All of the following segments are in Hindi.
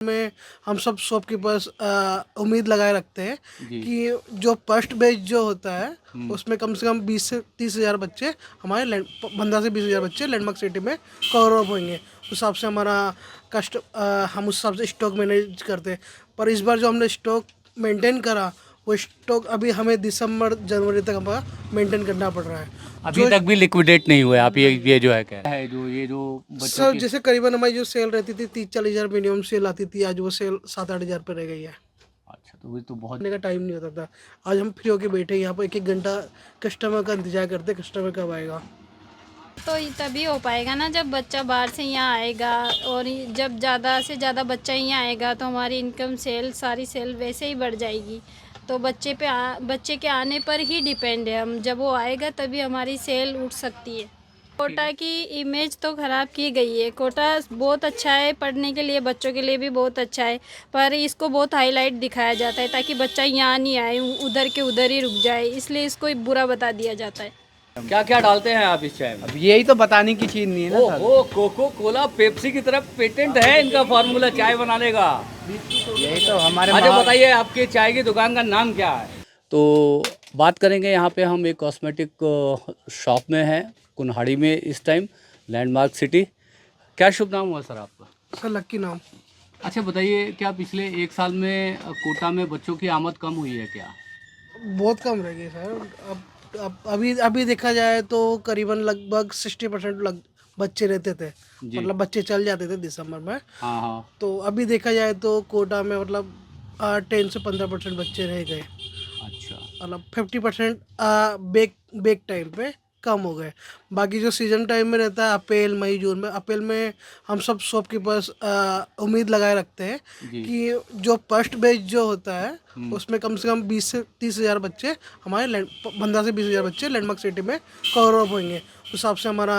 में हम सब शॉपकीपर्स उम्मीद लगाए रखते हैं जी। कि जो फर्स्ट बैच जो होता है हम्म। उसमें कम से कम 20 से 30 हज़ार बच्चे हमारे 15 से 20 हज़ार बच्चे लैंडमार्क सिटी में कवर अप होंगे। उस हिसाब से हमारा हम उस हिसाब से स्टॉक मैनेज करते हैं। पर इस बार जो हमने स्टॉक मेंटेन करा वो स्टॉक अभी हमें दिसंबर जनवरी तक हमारा मेंटेन करना पड़ रहा है। अभी जो तक भी लिक्विडेट नहीं हुए आप, ये जो है कह रहे हैं, जो ये जो बच्चों सर की। जैसे करीबन हमारी जो सेल रहती थी 30-40 हज़ार मिनिमम सेल आती थी, आज वो सेल 7-8 हज़ार पे रह गई है। अच्छा, तो ये तो बहुत। का टाइम नहीं होता था। आज हम फ्री होके बैठे हैं यहाँ पर, एक एक घंटा कस्टमर का इंतजार करते, कस्टमर कब आएगा। तो ये तभी हो पाएगा ना जब बच्चा बाहर से यहाँ आएगा, और जब ज़्यादा से ज़्यादा बच्चा यहाँ आएगा तो हमारी इनकम सेल सारी सेल वैसे ही बढ़ जाएगी। तो बच्चे के आने पर ही डिपेंड है, हम जब वो आएगा तभी हमारी सेल उठ सकती है। कोटा की इमेज तो ख़राब की गई है। कोटा बहुत अच्छा है, पढ़ने के लिए बच्चों के लिए भी बहुत अच्छा है, पर इसको बहुत हाईलाइट दिखाया जाता है ताकि बच्चा यहाँ नहीं आए, उधर के उधर ही रुक जाए, इसलिए इसको बुरा बता दिया जाता है। क्या क्या डालते हैं आप इस चाय में? अब यही तो बताने की चीज नहीं है ना सर। ओहो, कोको कोला पेप्सी की तरफ पेटेंट है इनका फार्मूला चाय बनाने का। यही तो हमारे अच्छा बताइए, आपके चाय की दुकान का नाम क्या है? तो बात करेंगे, यहाँ पे हम एक कॉस्मेटिक शॉप में हैं, कुन्हाड़ी में इस टाइम, लैंडमार्क सिटी। क्या शुभ नाम हुआ सर आपका? सर लक्की नाम। अच्छा बताइए, क्या पिछले एक साल में कोटा में बच्चों की आमद कम हुई है क्या? बहुत कम रह गई सर। अब अभी अभी देखा जाए तो करीबन लगभग 60% बच्चे रहते थे, जी। मतलब बच्चे चल जाते थे दिसंबर में। हाँ हाँ। तो अभी देखा जाए तो कोटा में मतलब 10 से 15% बच्चे रह गए, अच्छा। मतलब 50% बेक बेक टाइम पे कम हो गए। बाकी जो सीजन टाइम में रहता है अप्रैल मई जून में, अप्रैल में हम सब शॉपकीपर्स उम्मीद लगाए रखते हैं जी। कि जो फर्स्ट बैच जो होता है हम्म। उसमें कम से कम 20 से 30 हज़ार बच्चे हमारे 15 से 20 हज़ार बच्चे लैंडमार्क सिटी में कवर अप होंगे। उस हिसाब से हमारा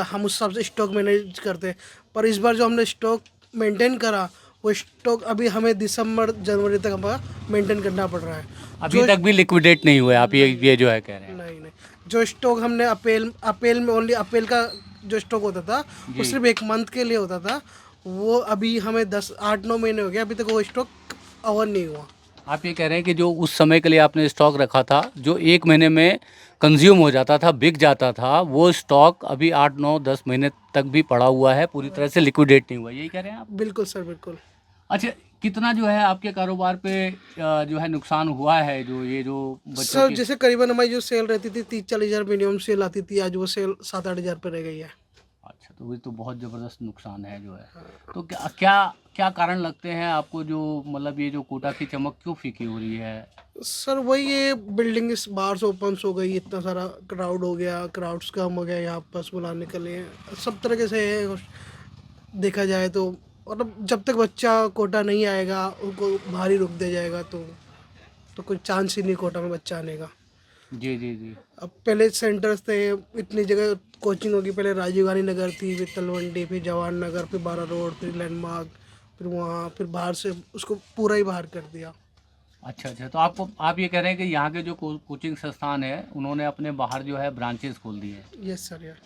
हम उस हिसाब से स्टॉक मैनेज करते हैं। पर इस बार जो हमने स्टॉक मेंटेन करा वो स्टॉक अभी हमें दिसंबर जनवरी तक हमारा मेंटेन करना पड़ रहा है। अभी तक भी लिक्विडेट नहीं हुए आप, ये जो है कह रहे हैं। नहीं नहीं, जो स्टॉक हमने अप्रैल में ओनली अप्रैल का जो स्टॉक होता था वो जी। सिर्फ 1 मंथ के लिए होता था। वो अभी हमें 8-9 महीने हो गए, अभी तक वो स्टॉक ओवर नहीं हुआ। आप ये कह रहे हैं कि जो उस समय के लिए आपने स्टॉक रखा था, जो 1 महीने में कंज्यूम हो जाता था, बिक जाता था, वो स्टॉक अभी 8 9 10 महीने तक भी पड़ा हुआ है, पूरी तरह से लिक्विडेट नहीं हुआ, यही कह रहे हैं आप? बिल्कुल सर, बिल्कुल। अच्छा, कितना जो है आपके कारोबार पे जो है नुकसान हुआ है, जो ये जो बच्चों सर की। जैसे करीबन हमारी जो सेल रहती थी 30-40 हज़ार मिनिमम सेल आती थी, आज वो सेल 7-8 हज़ार पे रह गई है। अच्छा, तो ये तो बहुत ज़बरदस्त नुकसान है जो है। तो क्या क्या क्या कारण लगते हैं आपको, जो मतलब ये जो कोटा की चमक क्यों फीकी हो रही है? सर वही ये बिल्डिंग इस बाहर से ओपन हो गई, इतना सारा क्राउड हो गया, क्राउड्स कम हो गया यहाँ बस बुलाने के लिए, सब तरीके से है। देखा जाए तो मतलब जब तक बच्चा कोटा नहीं आएगा उनको बाहर ही रुक दिया जाएगा, तो कोई चांस ही नहीं कोटा में बच्चा आने का। जी जी जी। अब पहले सेंटर्स थे, इतनी जगह कोचिंग होगी, पहले राजीव गांधी नगर थी, फिर तलवंडी, फिर जवाहर नगर, फिर 12 रोड, फिर लैंडमार्क, फिर वहाँ फिर बाहर से उसको पूरा ही बाहर कर दिया। अच्छा अच्छा, तो आप ये कह रहे हैं कि यहाँ के जो कोचिंग संस्थान है, उन्होंने अपने बाहर जो है ब्रांचेस खोल दिए हैं। यस सर यार।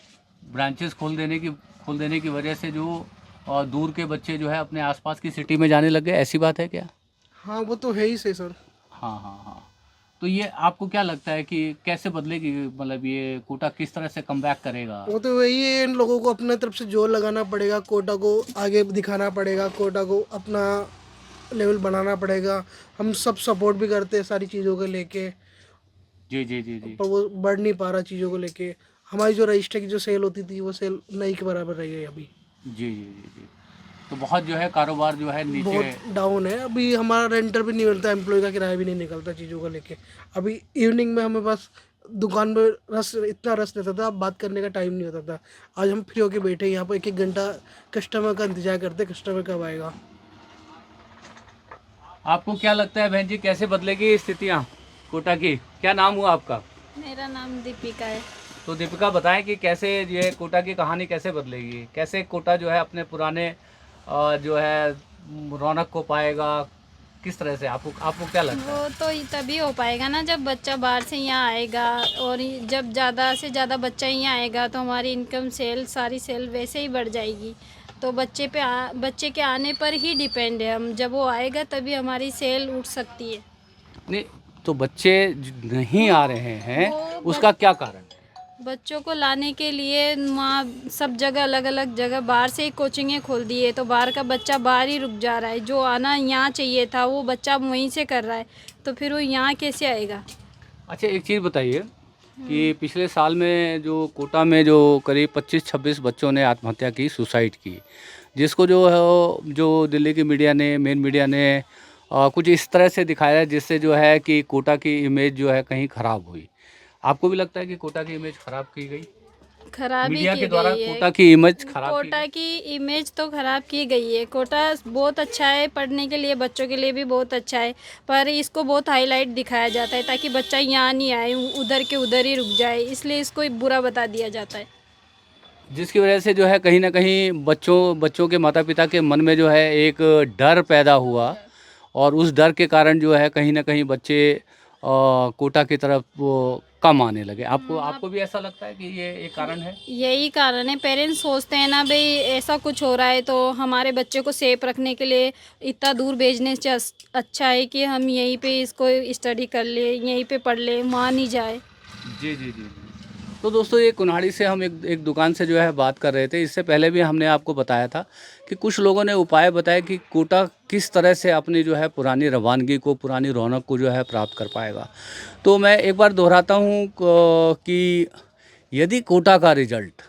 ब्रांचेस खोल देने की वजह से जो दूर के बच्चे जो है अपने आसपास की सिटी में जाने लग गए, ऐसी बात है क्या? हाँ वो तो है ही सही सर। हाँ हाँ हाँ। तो ये आपको क्या लगता है कि कैसे बदलेगी, मतलब ये कोटा किस तरह से कमबैक करेगा? वो तो वही है, इन लोगों को अपने तरफ से जोर लगाना पड़ेगा, कोटा को आगे दिखाना पड़ेगा, कोटा को अपना लेवल बनाना पड़ेगा। हम सब सपोर्ट भी करते हैं सारी चीज़ों को लेके, जी जी जी जी। पर वो बढ़ नहीं पा रहा चीज़ों को लेके। हमारी जो रजिस्टर की जो सेल होती थी वो सेल नहीं के बराबर रही है अभी। जी जी जी जी। तो बहुत जो है कारोबार जो है नीचे। बहुत डाउन है अभी, हमारा रेंटर भी नहीं मिलता, एम्प्लॉय का किराया भी नहीं निकलता चीज़ों को लेके। अभी इवनिंग में हमें बस दुकान में इतना रस रहता था, अब बात करने का टाइम नहीं होता था। आज हम फ्री होके बैठे हैं यहाँ पर, एक एक घंटा कस्टमर का इंतजार करते, कस्टमर कब आएगा। आपको क्या लगता है बहन जी, कैसे बदलेगी स्थितियाँ कोटा की? क्या नाम हुआ आपका? मेरा नाम दीपिका है। तो दीपिका बताएं कि कैसे ये कोटा की कहानी कैसे बदलेगी, कैसे कोटा जो है अपने पुराने जो है रौनक को पाएगा, किस तरह से? आपको क्या लगता है? वो तो तभी हो पाएगा ना जब बच्चा बाहर से यहाँ आएगा, और जब ज़्यादा से ज़्यादा बच्चा यहाँ आएगा तो हमारी इनकम सेल सारी सेल वैसे ही बढ़ जाएगी। तो बच्चे के आने पर ही डिपेंड है हम, जब वो आएगा तभी हमारी सेल उठ सकती है। नहीं, तो बच्चे नहीं आ रहे हैं, वो उसका क्या कारण है? बच्चों को लाने के लिए वहाँ सब जगह अलग अलग जगह बाहर से ही कोचिंगें खोल दी है, तो बाहर का बच्चा बाहर ही रुक जा रहा है। जो आना यहाँ चाहिए था वो बच्चा वहीं से कर रहा है, तो फिर वो यहाँ कैसे आएगा। अच्छा, एक चीज़ बताइए कि पिछले साल में जो कोटा में जो करीब 25-26 बच्चों ने आत्महत्या की, सुसाइड की, जिसको जो है जो दिल्ली की मीडिया ने, मेन मीडिया ने कुछ इस तरह से दिखाया जिससे जो है कि कोटा की इमेज जो है कहीं ख़राब हुई। आपको भी लगता है कि कोटा की इमेज ख़राब की गई? खराबी मीडिया की के द्वारा गई है। कोटा की इमेज ख़राब की कोटा की इमेज तो ख़राब की गई है। कोटा बहुत अच्छा है, पढ़ने के लिए बच्चों के लिए भी बहुत अच्छा है, पर इसको बहुत हाईलाइट दिखाया जाता है ताकि बच्चा यहाँ नहीं आए, उधर के उधर ही रुक जाए, इसलिए इसको बुरा बता दिया जाता है। जिसकी वजह से जो है कहीं ना कहीं बच्चों के माता पिता के मन में जो है एक डर पैदा हुआ, और उस डर के कारण जो है कहीं ना कहीं बच्चे कोटा की तरफ वो कम आने लगे। आपको भी ऐसा लगता है कि ये एक कारण है? यही कारण है, पेरेंट्स सोचते हैं ना भाई ऐसा कुछ हो रहा है तो हमारे बच्चे को सेफ रखने के लिए इतना दूर भेजने से अच्छा है कि हम यहीं पे इसको स्टडी कर ले, यहीं पे पढ़ ले, वहाँ नहीं जाए। जी जी जी। तो दोस्तों, ये कुन्हाड़ी से हम एक दुकान से जो है बात कर रहे थे। इससे पहले भी हमने आपको बताया था कि कुछ लोगों ने उपाय बताए कि कोटा किस तरह से अपनी जो है पुरानी रवानगी को, पुरानी रौनक को जो है प्राप्त कर पाएगा। तो मैं एक बार दोहराता हूँ कि यदि कोटा का रिजल्ट,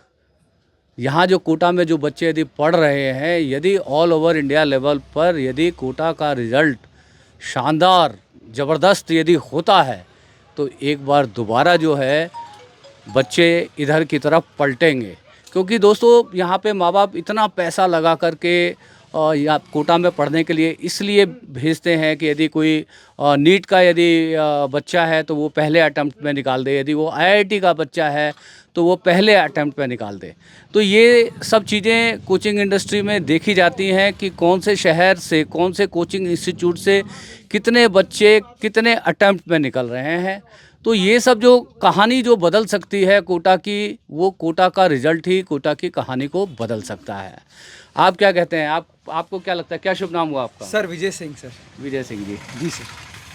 यहाँ जो कोटा में जो बच्चे यदि पढ़ रहे हैं, यदि ऑल ओवर इंडिया लेवल पर यदि कोटा का रिजल्ट शानदार, ज़बरदस्त यदि होता है, तो एक बार दोबारा जो है बच्चे इधर की तरफ पलटेंगे। क्योंकि दोस्तों, यहाँ पे माँ बाप इतना पैसा लगा करके या कोटा में पढ़ने के लिए इसलिए भेजते हैं कि यदि कोई नीट का यदि बच्चा है तो वो पहले अटेम्प्ट में निकाल दे, यदि वो आईआईटी का बच्चा है तो वो पहले अटेम्प्ट में निकाल दे। तो ये सब चीज़ें कोचिंग इंडस्ट्री में देखी जाती हैं कि कौन से शहर से, कौन से कोचिंग इंस्टीट्यूट से कितने बच्चे कितने अटेम्प्ट में निकल रहे हैं। तो ये सब जो कहानी जो बदल सकती है कोटा की, वो कोटा का रिजल्ट ही कोटा की कहानी को बदल सकता है। आप क्या कहते हैं? आपको क्या लगता है? क्या शुभ नाम हुआ आपका? Sir Vijay Singh sir. विजय सिंह जी। जी सर।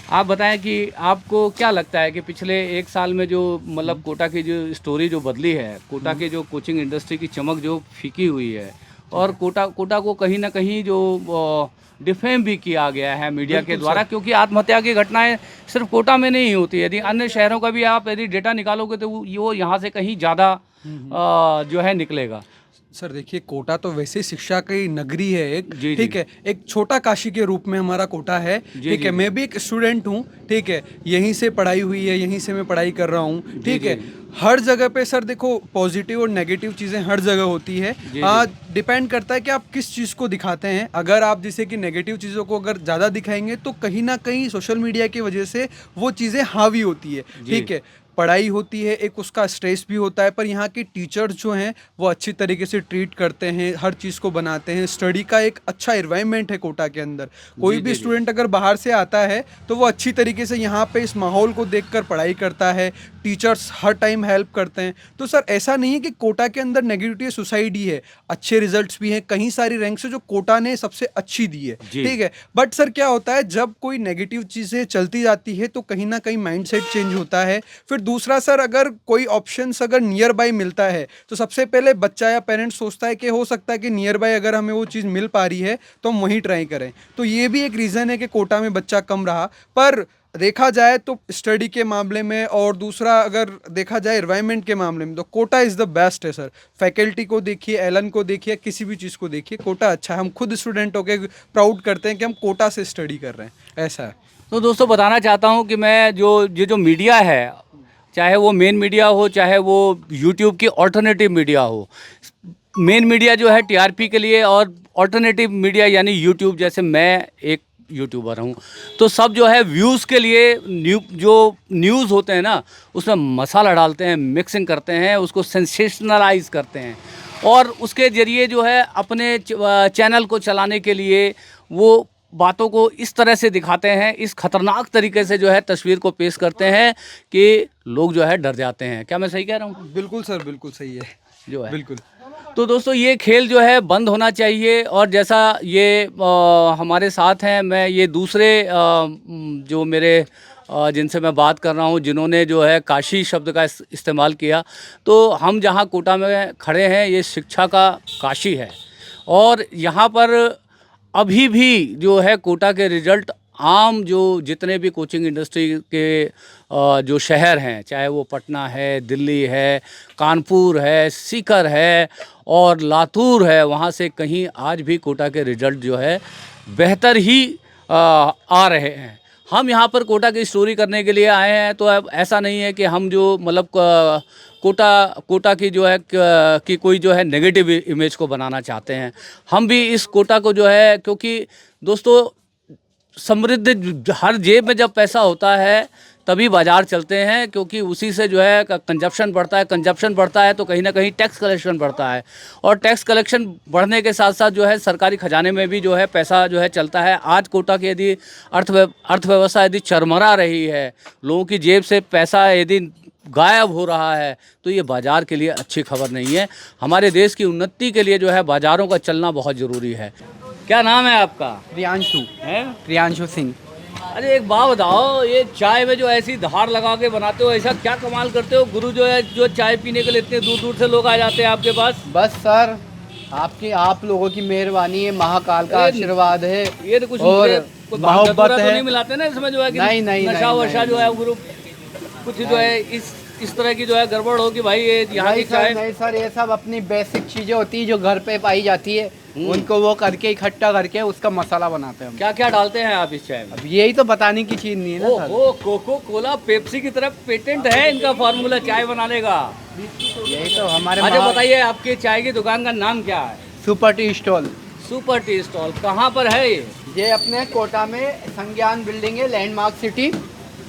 आप बताएं कि आपको क्या लगता है कि पिछले एक साल में जो मतलब कोटा की जो स्टोरी जो बदली है, कोटा के जो कोचिंग इंडस्ट्री की चमक जो फीकी हुई है, और कोटा को कहीं ना कहीं जो डिफेम भी किया गया है मीडिया के द्वारा, क्योंकि आत्महत्या की घटनाएं सिर्फ कोटा में नहीं होती, यदि अन्य शहरों का भी आप यदि डेटा निकालोगे तो वो यहाँ से कहीं ज़्यादा जो है निकलेगा। सर देखिए, कोटा तो वैसे शिक्षा की नगरी है एक, जी, ठीक जी। है, एक छोटा काशी के रूप में हमारा कोटा है, ठीक है। मैं भी एक स्टूडेंट हूँ, ठीक है, यहीं से पढ़ाई हुई है, यहीं से मैं पढ़ाई कर रहा हूँ, ठीक है। हर जगह पे सर देखो, पॉजिटिव और नेगेटिव चीज़ें हर जगह होती है। हाँ, डिपेंड करता है कि आप किस चीज़ को दिखाते हैं। अगर आप जैसे कि नेगेटिव चीज़ों को अगर ज़्यादा दिखाएंगे तो कहीं ना कहीं सोशल मीडिया की वजह से वो चीज़ें हावी होती है, ठीक है। पढ़ाई होती है, एक उसका स्ट्रेस भी होता है, पर यहाँ के टीचर्स जो हैं वो अच्छी तरीके से ट्रीट करते हैं, हर चीज़ को बनाते हैं। स्टडी का एक अच्छा एनवायरनमेंट है कोटा के अंदर। कोई भी स्टूडेंट अगर बाहर से आता है तो वो अच्छी तरीके से यहाँ पे इस माहौल को देखकर पढ़ाई करता है। टीचर्स हर टाइम हेल्प करते हैं। तो सर ऐसा नहीं है कि कोटा के अंदर नेगेटिविटी सुसाइड ही है, अच्छे रिजल्ट्स भी हैं, कहीं सारी रैंक्स है जो कोटा ने सबसे अच्छी दी है, ठीक है। बट सर क्या होता है, जब कोई नेगेटिव चीज़ें चलती जाती है तो कहीं ना कहीं माइंडसेट चेंज होता है। फिर दूसरा सर, अगर कोई ऑप्शंस अगर नियर बाय मिलता है तो सबसे पहले बच्चा या पेरेंट्स सोचता है कि हो सकता है कि नियर बाय अगर हमें वो चीज़ मिल पा रही है तो हम वहीं ट्राई करें। तो ये भी एक रीज़न है कि कोटा में बच्चा कम रहा। पर देखा जाए तो स्टडी के मामले में, और दूसरा अगर देखा जाए एनवायरनमेंट के मामले में, तो कोटा इज़ द बेस्ट है सर। फैकल्टी को देखिए, एलन को देखिए, किसी भी चीज़ को देखिए, कोटा अच्छा है। हम खुद स्टूडेंट होके प्राउड करते हैं कि हम कोटा से स्टडी कर रहे हैं, ऐसा है। तो दोस्तों, बताना चाहता हूँ कि मैं जो मीडिया है, चाहे वो मेन मीडिया हो, चाहे वो यूट्यूब की ऑल्टरनेटिव मीडिया हो, मेन मीडिया जो है टीआरपी के लिए, और ऑल्टरनेटिव मीडिया यानी यूट्यूब, जैसे मैं एक यूट्यूबर हूँ, तो सब जो है व्यूज़ के लिए जो न्यूज़ होते हैं ना, उसमें मसाला डालते हैं, मिक्सिंग करते हैं, उसको सेंसेशनलाइज करते हैं, और उसके ज़रिए जो है अपने चैनल को चलाने के लिए वो बातों को इस तरह से दिखाते हैं, इस खतरनाक तरीके से जो है तस्वीर को पेश करते हैं कि लोग जो है डर जाते हैं। क्या मैं सही कह रहा हूँ? बिल्कुल सर, बिल्कुल सही है जो है बिल्कुल। तो दोस्तों ये खेल जो है बंद होना चाहिए। और जैसा ये हमारे साथ हैं, मैं ये दूसरे जो मेरे जिनसे मैं बात कर रहा हूँ, जिन्होंने जो है काशी शब्द का इस्तेमाल किया, तो हम जहाँ कोटा में खड़े हैं ये शिक्षा का काशी है। और यहाँ पर अभी भी जो है कोटा के रिज़ल्ट आम जो जितने भी कोचिंग इंडस्ट्री के जो शहर हैं, चाहे वो पटना है, दिल्ली है, कानपुर है, सीकर है और लातूर है, वहाँ से कहीं आज भी कोटा के रिज़ल्ट जो है बेहतर ही आ रहे हैं। हम यहाँ पर कोटा की स्टोरी करने के लिए आए हैं, तो अब ऐसा नहीं है कि हम जो मतलब कोटा की जो है कि कोई जो है नेगेटिव इमेज को बनाना चाहते हैं। हम भी इस कोटा को जो है, क्योंकि दोस्तों समृद्ध हर जेब में जब पैसा होता है तभी बाज़ार चलते हैं, क्योंकि उसी से जो है कंजप्शन बढ़ता है। कंजप्शन बढ़ता है तो कहीं ना कहीं टैक्स कलेक्शन बढ़ता है, और टैक्स कलेक्शन बढ़ने के साथ साथ जो है सरकारी खजाने में भी जो है पैसा जो है चलता है। आज कोटा की यदि अर्थव्यवस्था यदि चरमरा रही है, लोगों की जेब से पैसा यदि गायब हो रहा है, तो ये बाज़ार के लिए अच्छी खबर नहीं है। हमारे देश की उन्नति के लिए जो है बाज़ारों का चलना बहुत ज़रूरी है। क्या नाम है आपका? प्रियांशु है प्रियांशु सिंह। अरे एक बात बताओ, ये चाय में जो ऐसी धार लगा के बनाते हो, ऐसा क्या कमाल करते हो गुरु? जो है जो चाय पीने के लिए इतने दूर दूर से लोग आ जाते हैं आपके पास। बस सर, आप लोगों की मेहरबानी है, महाकाल का आशीर्वाद है। ये तो कुछ और मुझे मोहब्बत तो है। नहीं मिलाते ना इसमें, जो है कि नहीं, नशा वशा नहीं, जो है गुरु कुछ जो है इस तरह की जो है गड़बड़ हो कि भाई ये यहाँ की चाय। नहीं सर, ये सब अपनी बेसिक चीजें होती है जो घर पे पाई जाती है, उनको वो करके इकट्ठा करके उसका मसाला बनाते हैं हम। क्या क्या डालते हैं आप इस चाय में? अब यही तो बताने की चीज नहीं है ना सर। ओ कोको कोला पेप्सी की तरफ पेटेंट है इनका फार्मूला चाय बनाने का। यही तो हमारे अच्छा बताइए, आपकी चाय की दुकान का नाम क्या है? Super tea stall. Super tea stall कहाँ पर है ये अपने कोटा में संज्ञान बिल्डिंग है, लैंडमार्क सिटी,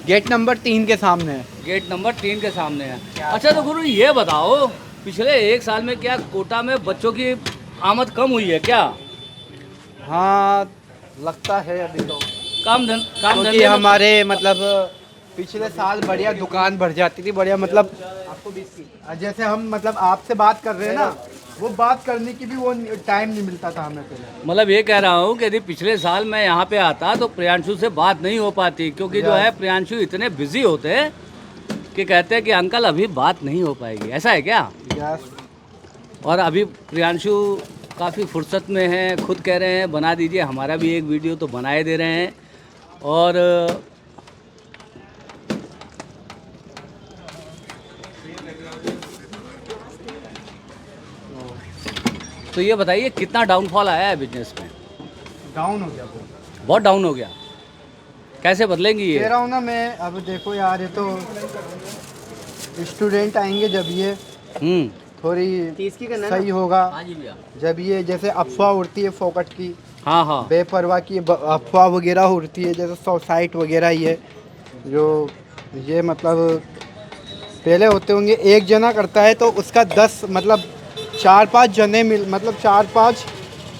गेट नंबर 3 के सामने है। गेट नंबर 3 के सामने है। अच्छा तो गुरु ये बताओ, पिछले 1 साल में क्या कोटा में बच्चों की आमद कम हुई है क्या? हाँ लगता है अभी तो, काम क्योंकि धंधे में- हमारे मतलब पिछले साल बढ़िया दुकान भर जाती थी, बढ़िया मतलब जैसे हम मतलब आपसे बात कर रहे हैं ना, वो बात करने की भी वो टाइम नहीं मिलता था हमें पहले। मतलब ये कह रहा हूँ कि यदि पिछले साल मैं यहाँ पे आता तो प्रियांशु से बात नहीं हो पाती, क्योंकि जो है प्रियांशु इतने बिजी होते हैं कि कहते हैं कि अंकल अभी बात नहीं हो पाएगी। ऐसा है क्या? यस। और अभी प्रियांशु काफ़ी फुर्सत में हैं, खुद कह रहे हैं बना दीजिए हमारा भी एक वीडियो, तो बनाए दे रहे हैं। और तो ये बताइए कितना डाउनफॉल आया है बिजनेस में? डाउन हो गया बहुत डाउन हो गया। कैसे बदलेंगी कह ये? रहा हूँ ना मैं। अब देखो यार, ये तो स्टूडेंट आएंगे जब ये थोड़ी सही होगा, जब ये जैसे अफवाह उड़ती है फोकट की, हाँ हाँ बेपरवाह की अफवाह वगैरह उड़ती है, जैसे सोसाइट वगैरह ये जो ये मतलब पहले होते होंगे, एक जना करता है तो उसका 10 मतलब 4-5 जने मतलब 4-5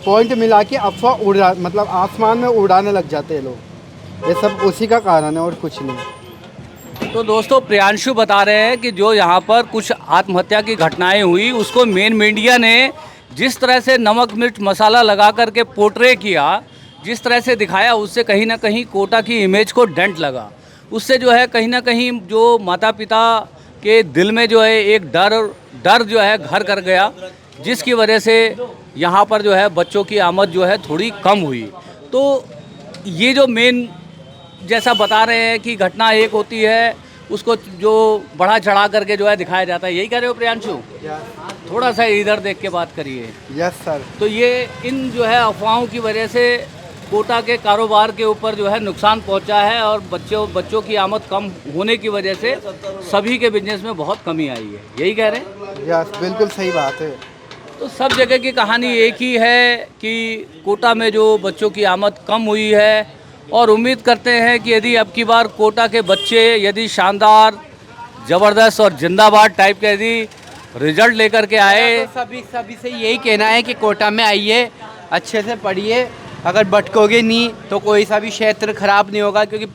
पॉइंट मिला के अफवाह उड़ा मतलब आसमान में उड़ाने लग जाते हैं लोग। ये सब उसी का कारण है और कुछ नहीं। तो दोस्तों प्रियांशु बता रहे हैं कि जो यहाँ पर कुछ आत्महत्या की घटनाएं हुई, उसको मेन मीडिया ने जिस तरह से नमक मिर्च मसाला लगा करके पोर्ट्रे किया, जिस तरह से दिखाया, उससे कहीं ना कहीं कोटा की इमेज को डेंट लगा। उससे जो है कहीं ना कहीं जो माता पिता के दिल में जो है एक डर जो है घर कर गया, जिसकी वजह से यहाँ पर जो है बच्चों की आमद जो है थोड़ी कम हुई। तो ये जो मेन जैसा बता रहे हैं कि घटना एक होती है, उसको जो बढ़ा चढ़ा करके जो है दिखाया जाता है। यही कह रहे हो प्रियांशु? थोड़ा सा इधर देख के बात करिए। Yes sir. तो ये इन जो है अफवाहों की वजह से कोटा के कारोबार के ऊपर जो है नुकसान पहुंचा है, और बच्चों की आमद कम होने की वजह से सभी के बिजनेस में बहुत कमी आई है। यही कह रहे हैं? यस, बिल्कुल सही बात है। तो सब जगह की कहानी एक ही है कि कोटा में जो बच्चों की आमद कम हुई है, और उम्मीद करते हैं कि यदि अब की बार कोटा के बच्चे यदि शानदार, ज़बरदस्त और जिंदाबाद टाइप के यदि रिजल्ट लेकर के आए, तो सभी से यही कहना है कि कोटा में आइए, अच्छे से पढ़िए। अगर भटकोगे नहीं तो कोई सा भी क्षेत्र खराब नहीं होगा, क्योंकि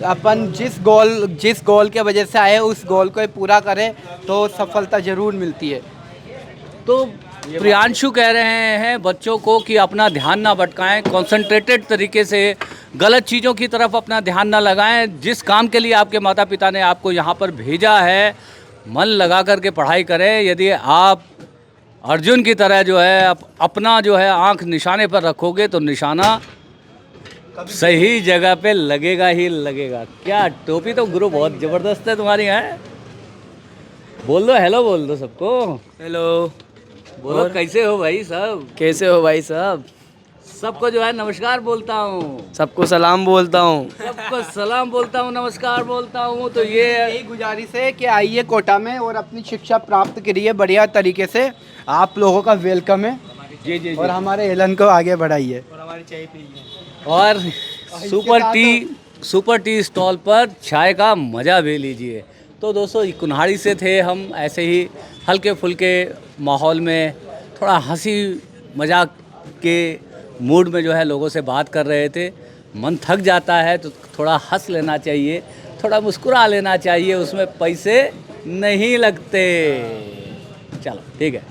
अपन जिस गोल के वजह से आए उस गोल को पूरा करें तो सफलता ज़रूर मिलती है। तो प्रियांशु कह रहे हैं बच्चों को कि अपना ध्यान ना भटकाएं, कंसंट्रेटेड तरीके से गलत चीज़ों की तरफ अपना ध्यान ना लगाएं। जिस काम के लिए आपके माता पिता ने आपको यहाँ पर भेजा है, मन लगा करके पढ़ाई करें। यदि आप अर्जुन की तरह जो है अपना जो है आंख निशाने पर रखोगे तो निशाना सही जगह पे लगेगा ही लगेगा। क्या टोपी तो गुरु बहुत ज़बरदस्त है तुम्हारी, है? बोल दो हेलो, बोल दो सबको हेलो। बोलो कैसे हो भाई सब? कैसे हो भाई साहब? सबको जो है नमस्कार बोलता हूँ, सबको सलाम बोलता हूँ। सबको सलाम बोलता हूँ, नमस्कार बोलता हूँ। तो ये यही गुजारिश है कि आइए कोटा में और अपनी शिक्षा प्राप्त करिए बढ़िया तरीके से। आप लोगों का वेलकम है जी जी और हमारे एलन को आगे बढ़ाइए। और सुपर टी स्टॉल पर चाय का मज़ा भी लीजिए। तो दोस्तों कुन्हाड़ी से थे हम, ऐसे ही हल्के फुल्के माहौल में थोड़ा हंसी मजाक के मूड में जो है लोगों से बात कर रहे थे। मन थक जाता है तो थोड़ा हंस लेना चाहिए, थोड़ा मुस्कुरा लेना चाहिए, उसमें पैसे नहीं लगते। चलो ठीक है।